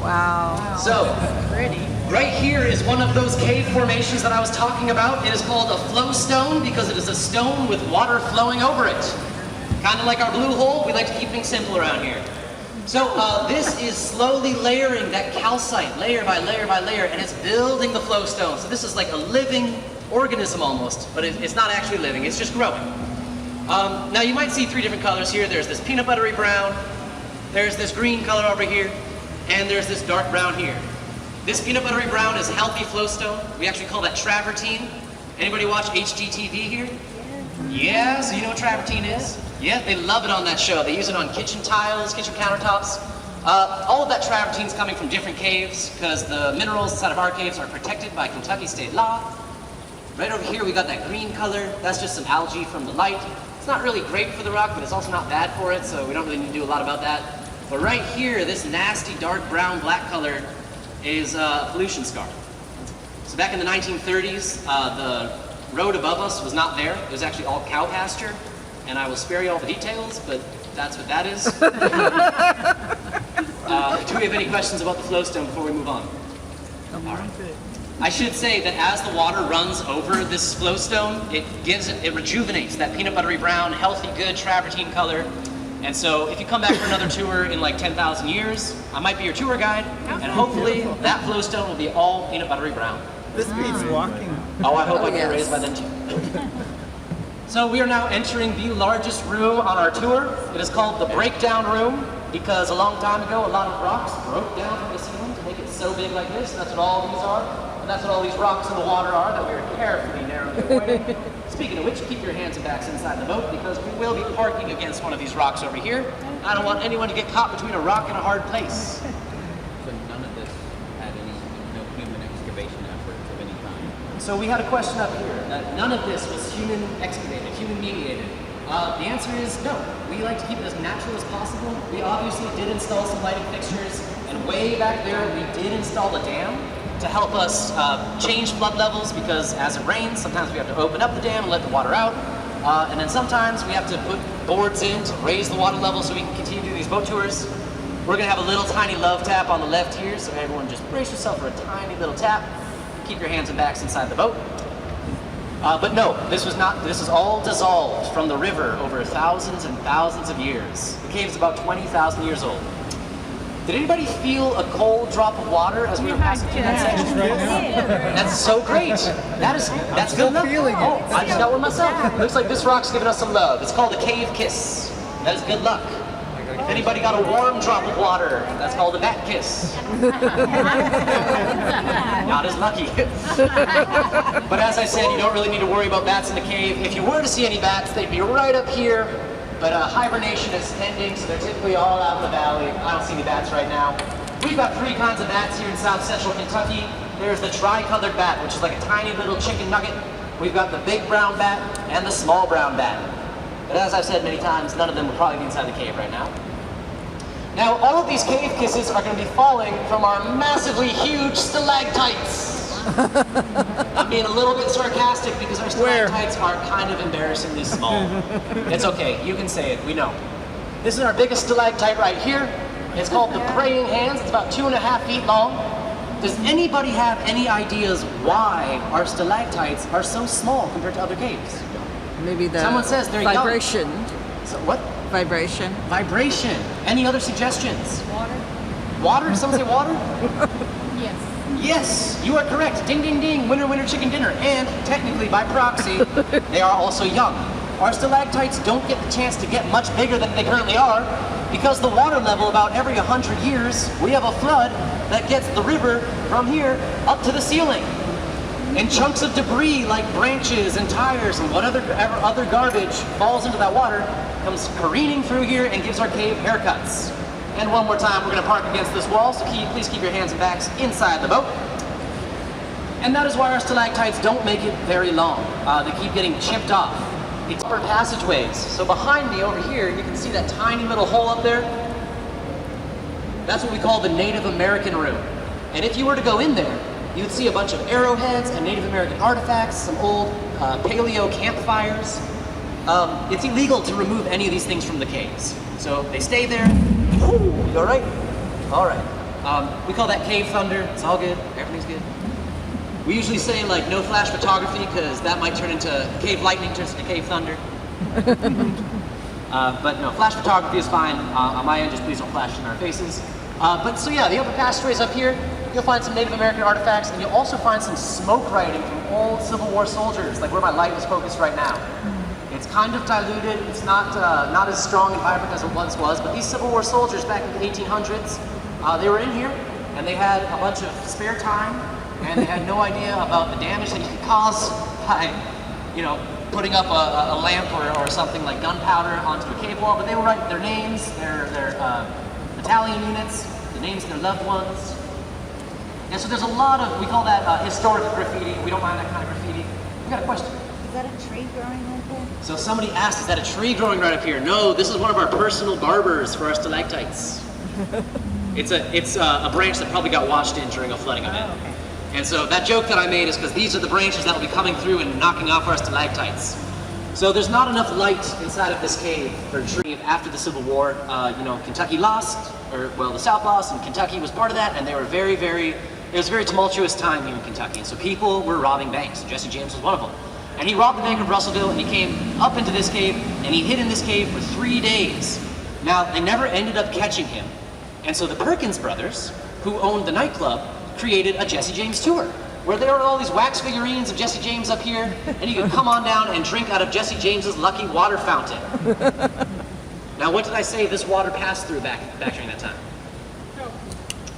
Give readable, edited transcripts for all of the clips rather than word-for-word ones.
Wow. So, Pretty. right here is one of those cave formations that I was talking about. It is called a flow stone because it is a stone with water flowing over it. Kind of like our blue hole, we like to keep things simple around here. So this is slowly layering that calcite, layer by layer by layer, and it's building the flow stone. So this is like a living organism almost, but it's not actually living, it's just growing. Now you might see three different colors here. There's this peanut buttery brown, there's this green color over here, and there's this dark brown here. This peanut buttery brown is healthy flow stone. We actually call that travertine. Anybody watch HGTV here? Yeah, so you know what travertine is? Yeah, they love it on that show. They use it on kitchen tiles, kitchen countertops. All of that travertine is coming from different caves because the minerals inside of our caves are protected by Kentucky state law. Right over here we got that green color. That's just some algae from the light. It's not really great for the rock, but it's also not bad for it, so we don't really need to do a lot about that. But right here, this nasty dark brown black color is a pollution scar. So back in the 1930s, the road above us was not there. It was actually all cow pasture. And I will spare you all the details, but that's what that is. Do we have any questions about the flowstone before we move on? All right. I should say that as the water runs over this flowstone, it rejuvenates that peanut buttery brown, healthy, good travertine color. And so if you come back for another tour in like 10,000 years, I might be your tour guide, and hopefully that flowstone will be all peanut buttery brown. This beats walking. Oh, I hope I get raised by then too. So we are now entering the largest room on our tour. It is called the breakdown room because a long time ago a lot of rocks broke down from the ceiling to make it so big like this. That's what all these are. And that's what all these rocks in the water are that we are carefully narrowly avoiding. Speaking of which, keep your hands and backs inside the boat because we will be parking against one of these rocks over here. I don't want anyone to get caught between a rock and a hard place. So none of this had any human excavation efforts of any kind? So we had a question up here. None of this was human excavated, human mediated. The answer is no. We like to keep it as natural as possible. We obviously did install some lighting fixtures, and way back there we did install a dam to help us change flood levels because as it rains, sometimes we have to open up the dam and let the water out. And then sometimes we have to put boards in to raise the water level so we can continue to do these boat tours. We're gonna have a little tiny love tap on the left here, so everyone just brace yourself for a tiny little tap. Keep your hands and backs inside the boat. But no, this is all dissolved from the river over thousands and thousands of years. The cave is about 20,000 years old. Did anybody feel a cold drop of water as we were passing through that section? That's so great. That's good enough. Oh, I just got one myself. Looks like this rock's giving us some love. It's called a cave kiss. That is good luck. If anybody got a warm drop of water, that's called a bat kiss. Not as lucky. But as I said, you don't really need to worry about bats in the cave. If you were to see any bats, they'd be right up here. But hibernation is ending, so they're typically all out in the valley. I don't see any bats right now. We've got three kinds of bats here in South Central Kentucky. There's the tri-colored bat, which is like a tiny little chicken nugget. We've got the big brown bat and the small brown bat. But as I've said many times, none of them will probably be inside the cave right now. Now, all of these cave kisses are going to be falling from our massively huge stalactites. I'm being a little bit sarcastic because our stalactites are kind of embarrassingly small. It's okay, you can say it, we know. This is our biggest stalactite right here. It's called the Praying Hands. It's about 2.5 feet long. Does anybody have any ideas why our stalactites are so small compared to other caves? Maybe the Someone says they're vibration. young. So what? Vibration. Vibration. Any other suggestions? Water? Water? Someone say water? Yes. Yes, you are correct. Ding, ding, ding. Winner, winner, chicken dinner. And technically, by proxy, they are also young. Our stalactites don't get the chance to get much bigger than they currently are because the water level about every 100 years, we have a flood that gets the river from here up to the ceiling. And chunks of debris like branches and tires and whatever other garbage falls into that water comes careening through here and gives our cave haircuts. And one more time, we're going to park against this wall, so please keep your hands and backs inside the boat. And that is why our stalactites don't make it very long. They keep getting chipped off. It's upper passageways. So behind me over here, you can see that tiny little hole up there. That's what we call the Native American room. And if you were to go in there, you'd see a bunch of arrowheads and Native American artifacts, some old paleo campfires. It's illegal to remove any of these things from the caves. So they stay there. Ooh, you all right? All right. We call that cave thunder. It's all good. Everything's good. We usually say like no flash photography because that might turn into cave lightning, turns into cave thunder. But no, flash photography is fine. On my end, just please don't flash in our faces. But so yeah, the upper passageways up here, you'll find some Native American artifacts, and you'll also find some smoke writing from old Civil War soldiers, like where my light is focused right now. It's kind of diluted. It's not as strong and vibrant as it once was. But these Civil War soldiers back in the 1800s, they were in here, and they had a bunch of spare time, and they had no idea about the damage that you could cause by, you know, putting up a lamp or something like gunpowder onto a cave wall. But they were writing their names, their battalion units, the names of their loved ones. And so there's a lot of, we call that historic graffiti. We don't mind that kind of graffiti. We got a question. Is that a tree growing right there? So somebody asked, is that a tree growing right up here? No, this is one of our personal barbers for our stalactites. It's a branch that probably got washed in during a flooding event. Oh, okay. And so that joke that I made is because these are the branches that will be coming through and knocking off our stalactites. So there's not enough light inside of this cave or tree after the Civil War. You know, Kentucky lost, or well, the South lost, and Kentucky was part of that, and they were it was a very tumultuous time here in Kentucky, and so people were robbing banks, and Jesse James was one of them. And he robbed the Bank of Russellville, and he came up into this cave, and he hid in this cave for 3 days. Now, they never ended up catching him, and so the Perkins brothers, who owned the nightclub, created a Jesse James tour, where there were all these wax figurines of Jesse James up here, and you could come on down and drink out of Jesse James's lucky water fountain. Now, what did I say this water passed through back during that time?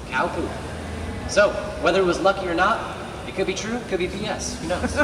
Cow poop. So, whether it was lucky or not, it could be true, it could be BS, who knows?